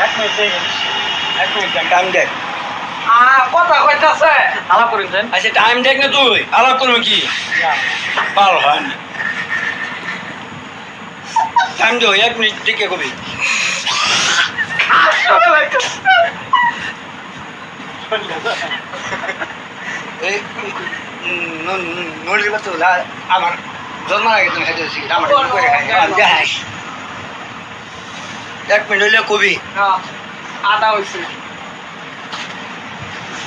এক মিনিট দেখেন, এক মিনিট টাইম দেখ। কথা কইতাছে আলাপ করেছেন। আচ্ছা টাইম দেখ না তুই, আলাপ করবো কি? ভালো হয় না। টাইম দো, 1 মিনিট দেখে কবি। এই নড়ির বাচ্চা আমার জন্ম আগে তুমি খাইতে হচ্ছে আমার করে খাই দেখাস। 1 মিনিট হইলে কবি। আদা হয়েছে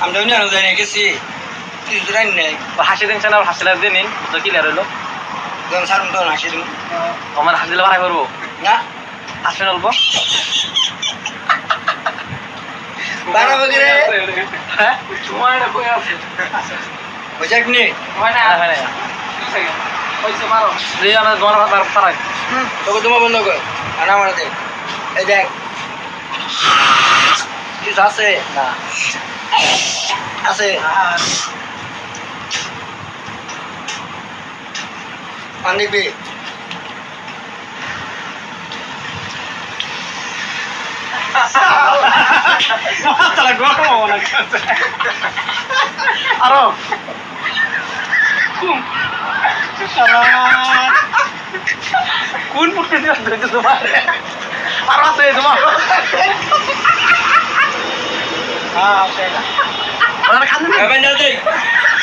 আমি তো জানো জানি গেছি কিছু জানি নাই। হাসি দিন না হাসিলা দিয়ে নিন তো ক্লিয়ার হইলো। যখন সারুন তখন হাসি দিন আমার হাসিলে বাড়াই করবো না হাসি বলবো বাড়াবো কি রে? হ্যাঁ সময়টা কই আছে বুঝে 1 মিনিট হয় না হয় না হইছে মারো রে আমরা তোমার ভাত পারাই তোকে তোমার বন্ধ কর আনা মারা দেখ এই দেখ কিছু আছে না আছে পান দেখবি আরো কোন মুখে দিতে তোমার আরো আছে তোমার হ্যাঁ আছে খান দেখ